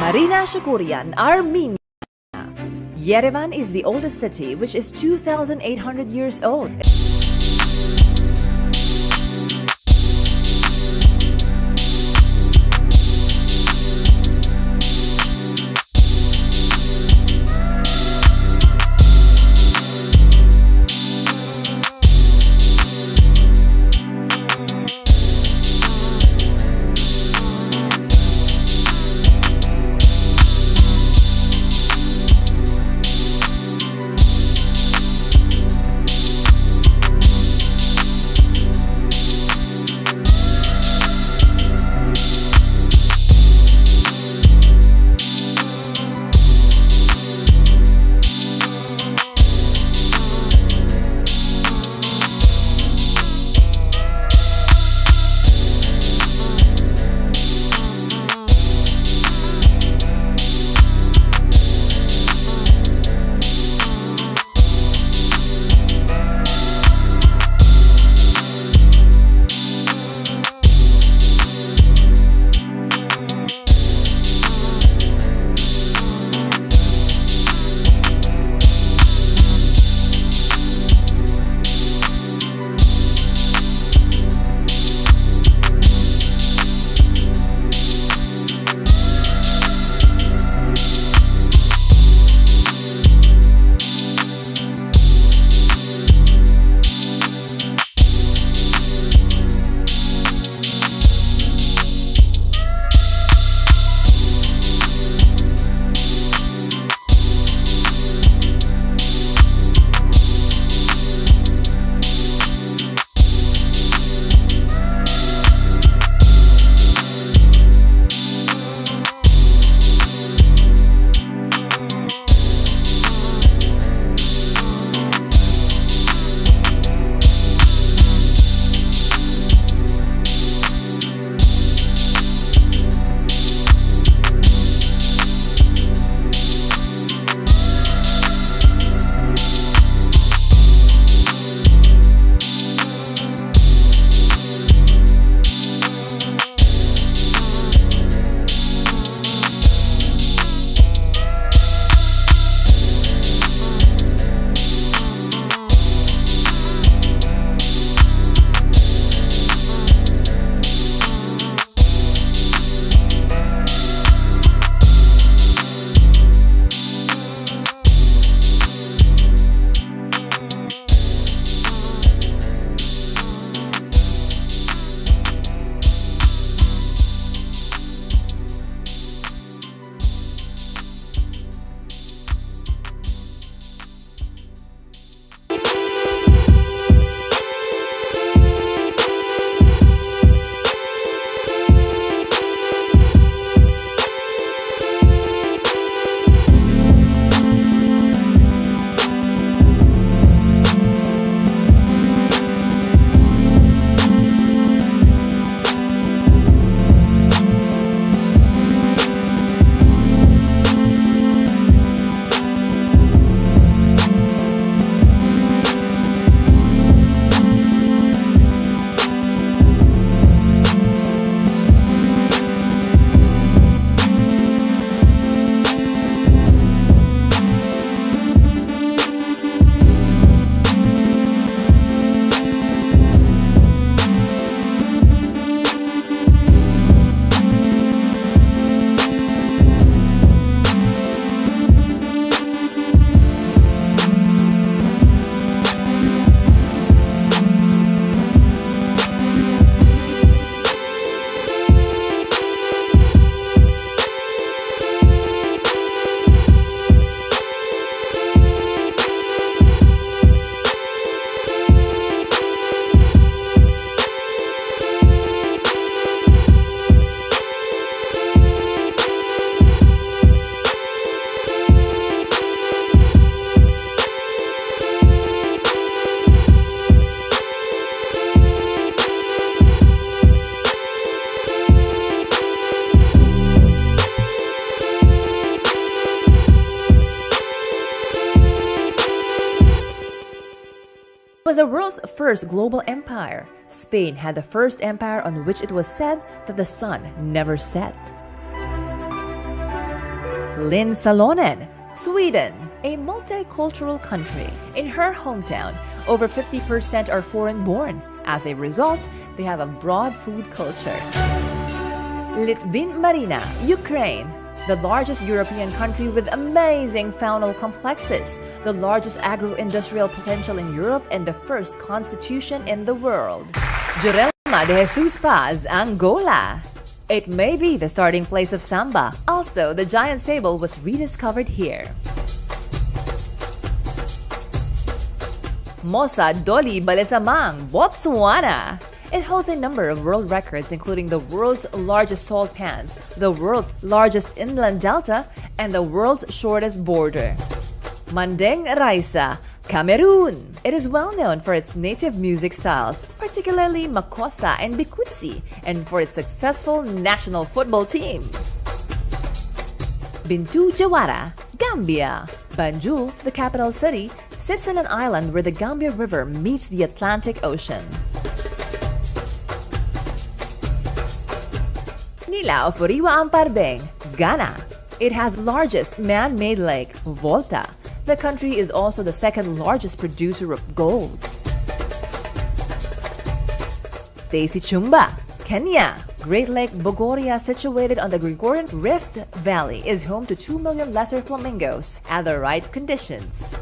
Marina Shakurian, Armenia. Yerevan is the oldest city, which is 2,800 years old. was the world's first global empire. Spain had the first empire on which it was said that the sun never set. Lynn Salonen, Sweden, a multicultural country. In her hometown, over 50% are foreign-born. As a result, they have a broad food culture. Litvin Marina, Ukraine, the largest European country with amazing faunal complexes, the largest agro-industrial potential in Europe, and the first constitution in the world. Jurema de Jesus Paz, Angola. It may be the starting place of samba. Also, the giant sable was rediscovered here. Mosa Doli Balesamang, Botswana. It holds a number of world records, including the world's largest salt pans, the world's largest inland delta, and the world's shortest border. Mandeng Raisa, Cameroon. It is well known for its native music styles, particularly Makossa and Bikutsi, and for its successful national football team. Bintu Jawara, Gambia. Banjul, the capital city, sits on an island where the Gambia River meets the Atlantic Ocean. Nilao Furiwa Amparbeng, Ghana. It has largest man-made lake, Volta. The country is also the second largest producer of gold. Stacy Chumba, Kenya. Great Lake Bogoria, situated on the Gregorian Rift Valley, is home to 2 million lesser flamingos at the right conditions.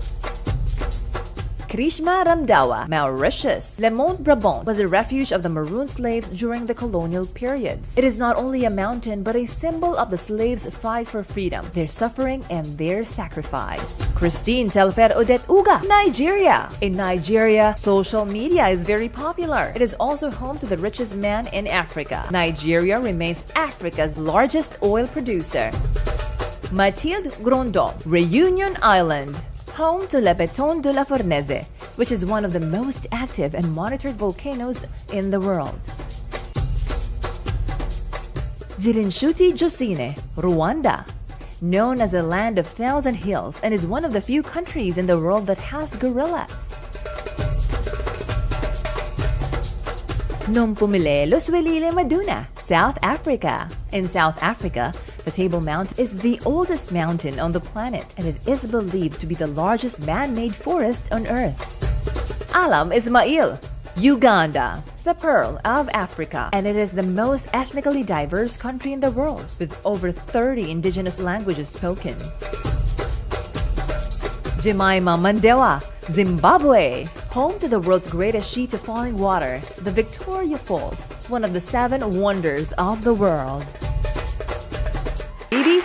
Krishma Ramdawa, Mauritius. Le Mont Brabant was a refuge of the maroon slaves during the colonial periods. It is not only a mountain but a symbol of the slaves' fight for freedom, their suffering, and their sacrifice. Christine Telfer Odette Uga, Nigeria. In Nigeria, social media is very popular. It is also home to the richest man in Africa. Nigeria remains Africa's largest oil producer. Mathilde Grondon, Reunion Island. Home to Le Peton de la Fournaise, which is one of the most active and monitored volcanoes in the world. Girinshuti Josine, Rwanda. Known as a land of thousand hills and is one of the few countries in the world that has gorillas. Nompumilelo Swelile Maduna, South Africa. In South Africa, the Table Mount is the oldest mountain on the planet, and it is believed to be the largest man-made forest on Earth. Alam Ismail, Uganda, the Pearl of Africa, and it is the most ethnically diverse country in the world, with over 30 indigenous languages spoken. Jemima Mandewa, Zimbabwe. Home to the world's greatest sheet of falling water, the Victoria Falls, one of the 7 wonders of the world.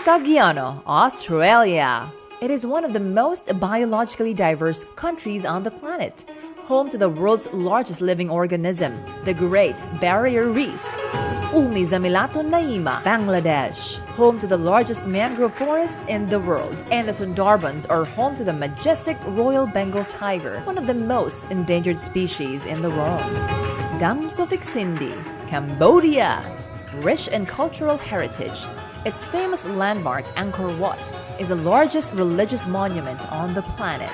Sagiano, Australia. It is one of the most biologically diverse countries on the planet, home to the world's largest living organism, the Great Barrier Reef. Zamilato Naima, Bangladesh, home to the largest mangrove forest in the world, and the Sundarbans are home to the majestic Royal Bengal tiger, one of the most endangered species in the world. Dam Sophic Sindhi, Cambodia. Rich in cultural heritage, its famous landmark Angkor Wat is the largest religious monument on the planet.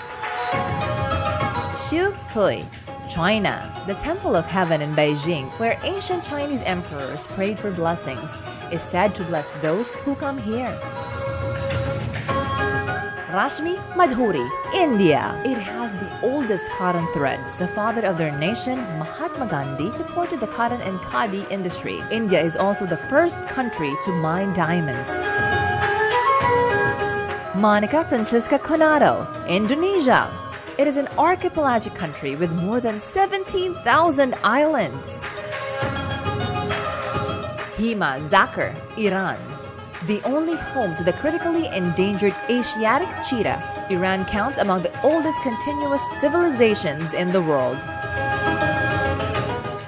Xiuhui, China, the Temple of Heaven in Beijing, where ancient Chinese emperors prayed for blessings, is said to bless those who come here. Rashmi Madhuri, India. It has the oldest cotton threads. The father of their nation, Mahatma Gandhi, supported the cotton and khadi industry. India is also the first country to mine diamonds. Monica Francisca Conado, Indonesia. It is an archipelagic country with more than 17,000 islands. Hima Zakir, Iran. The only home to the critically endangered Asiatic cheetah, Iran counts among the oldest continuous civilizations in the world.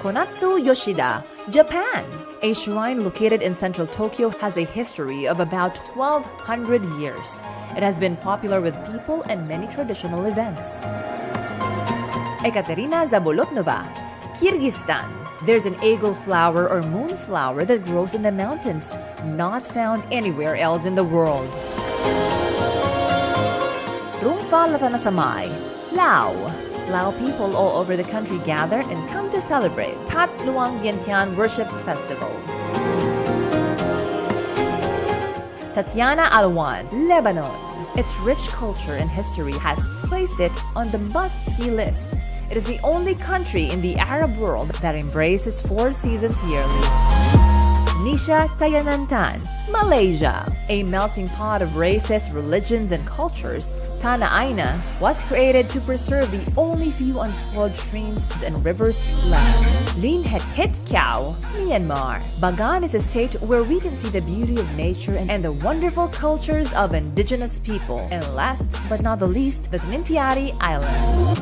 Konatsu Yoshida, Japan. A shrine located in central Tokyo has a history of about 1,200 years. It has been popular with people and many traditional events. Ekaterina Zabolotnova, Kyrgyzstan. There's an eagle flower or moonflower that grows in the mountains, not found anywhere else in the world. Rumfa Latanasamay, Lao. Lao people all over the country gather and come to celebrate Tat Luang Vientiane Worship Festival. Tatiana Alwan, Lebanon. Its rich culture and history has placed it on the must-see list. It is the only country in the Arab world that embraces 4 seasons yearly. Nisha Tayanantan, Malaysia. A melting pot of races, religions, and cultures, Tanah Aina was created to preserve the only few unspoiled streams and rivers left. Lin Het Hit Kiao, Myanmar. Bagan is a state where we can see the beauty of nature and the wonderful cultures of indigenous people. And last but not the least, the Nintiari Island.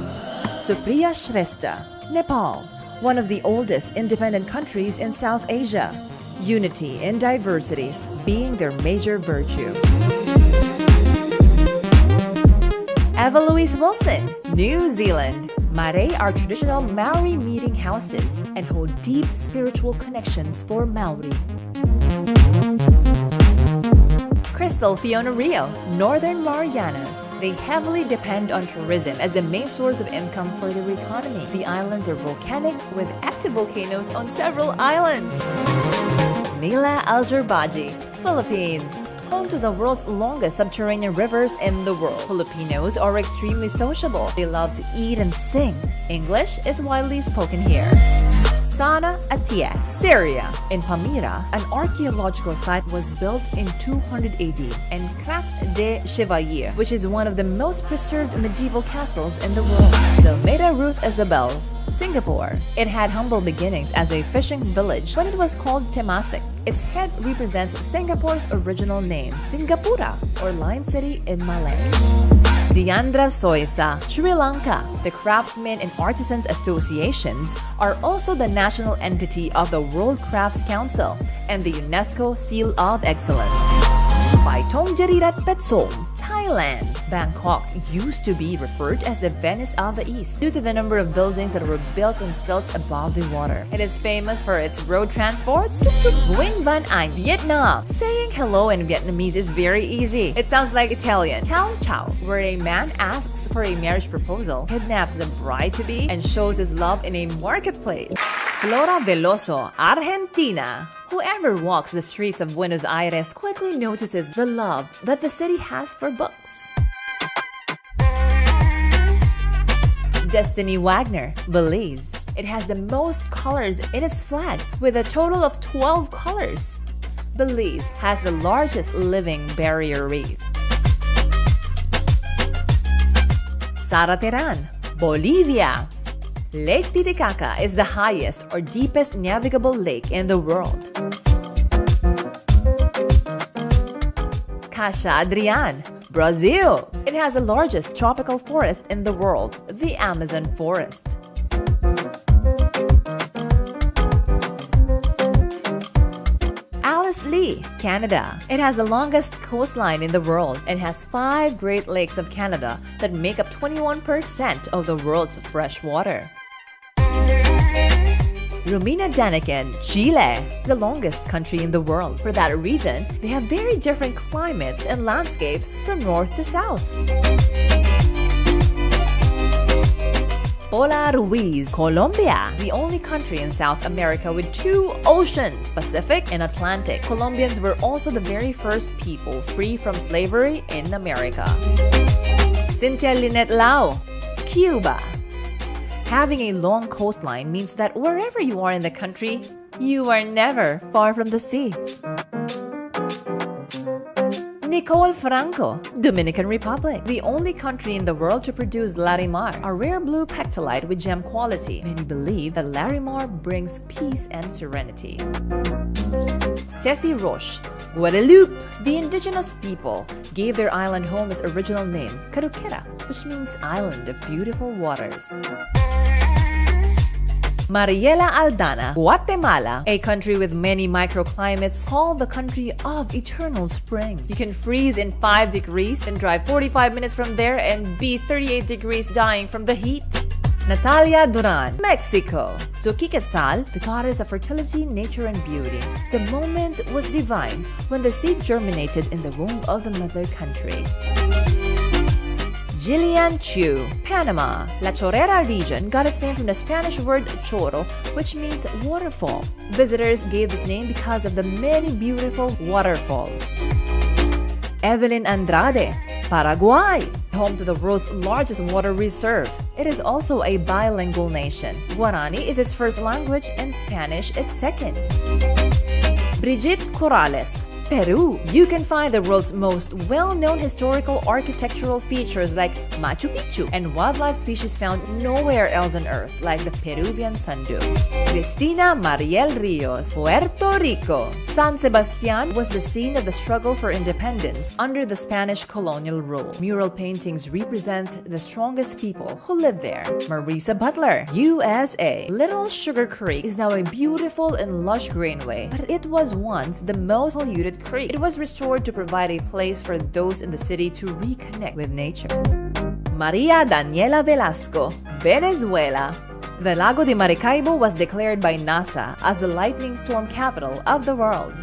Supriya Shrestha, Nepal. One of the oldest independent countries in South Asia. Unity in diversity being their major virtue. Eva Louise Wilson, New Zealand. Marae are traditional Maori meeting houses and hold deep spiritual connections for Maori. Crystal Fiona Rio, Northern Marianas. They heavily depend on tourism as the main source of income for their economy. The islands are volcanic with active volcanoes on several islands. Nila Algerbaji, Philippines. Home to the world's longest subterranean rivers in the world. Filipinos are extremely sociable. They love to eat and sing. English is widely spoken here. Sana Atia, Syria. In Palmyra, an archaeological site was built in 200 AD, and Crac de Chevalier, which is one of the most preserved medieval castles in the world. Delmeda Ruth Isabel, Singapore. It had humble beginnings as a fishing village when it was called Temasek. Its head represents Singapore's original name, Singapura, or Lion City in Malay. Diandra Soisa, Sri Lanka. The Craftsmen and Artisans Associations are also the national entity of the World Crafts Council and the UNESCO Seal of Excellence. Baitong Jarirat Petsom, Thailand. Bangkok used to be referred as the Venice of the East due to the number of buildings that were built on stilts above the water. It is famous for its road transports. Nguyen Van Anh, Vietnam. Saying hello in Vietnamese is very easy. It sounds like Italian. Chow chow, where a man asks for a marriage proposal, kidnaps the bride-to-be, and shows his love in a marketplace. Flora Veloso, Argentina. Whoever walks the streets of Buenos Aires quickly notices the love that the city has for books. Destiny Wagner, Belize. It has the most colors in its flag, with a total of 12 colors. Belize has the largest living barrier reef. Sara Teran, Bolivia. Lake Titicaca is the highest or deepest navigable lake in the world. Caixa Adrian, Brazil. It has the largest tropical forest in the world, the Amazon forest. Alice Lee, Canada. It has the longest coastline in the world and has 5 Great Lakes of Canada that make up 21% of the world's fresh water. Romina Daniken, Chile, the longest country in the world. For that reason, they have very different climates and landscapes from north to south. Paula Ruiz, Colombia, the only country in South America with 2 oceans, Pacific and Atlantic. Colombians were also the very first people free from slavery in America. Cynthia Lynette Lau, Cuba. Having a long coastline means that wherever you are in the country, you are never far from the sea. Nicole Franco, Dominican Republic, the only country in the world to produce Larimar, a rare blue pectolite with gem quality. Many believe that Larimar brings peace and serenity. Stacy Roche, Guadeloupe. The indigenous people gave their island home its original name, Caruquera, which means Island of Beautiful Waters. Mariela Aldana, Guatemala, a country with many microclimates called the country of eternal spring. You can freeze in 5 degrees and drive 45 minutes from there and be 38 degrees dying from the heat. Natalia Duran, Mexico. Zuquiquetzal, the goddess of fertility, nature, and beauty. The moment was divine when the seed germinated in the womb of the mother country. Jillian Chu, Panama. La Chorrera region got its name from the Spanish word chorro, which means waterfall. Visitors gave this name because of the many beautiful waterfalls. Evelyn Andrade, Paraguay, home to the world's largest water reserve. It is also a bilingual nation. Guarani is its first language and Spanish its second. Brigitte Corrales, Peru. You can find the world's most well-known historical architectural features like Machu Picchu and wildlife species found nowhere else on Earth like the Peruvian sundew. Cristina Mariel Rios, Puerto Rico. San Sebastian was the scene of the struggle for independence under the Spanish colonial rule. Mural paintings represent the strongest people who lived there. Marisa Butler, USA. Little Sugar Creek is now a beautiful and lush greenway, but it was once the most polluted creek. It was restored to provide a place for those in the city to reconnect with nature. Maria Daniela Velasco, Venezuela. The Lago de Maracaibo was declared by NASA as the lightning storm capital of the world.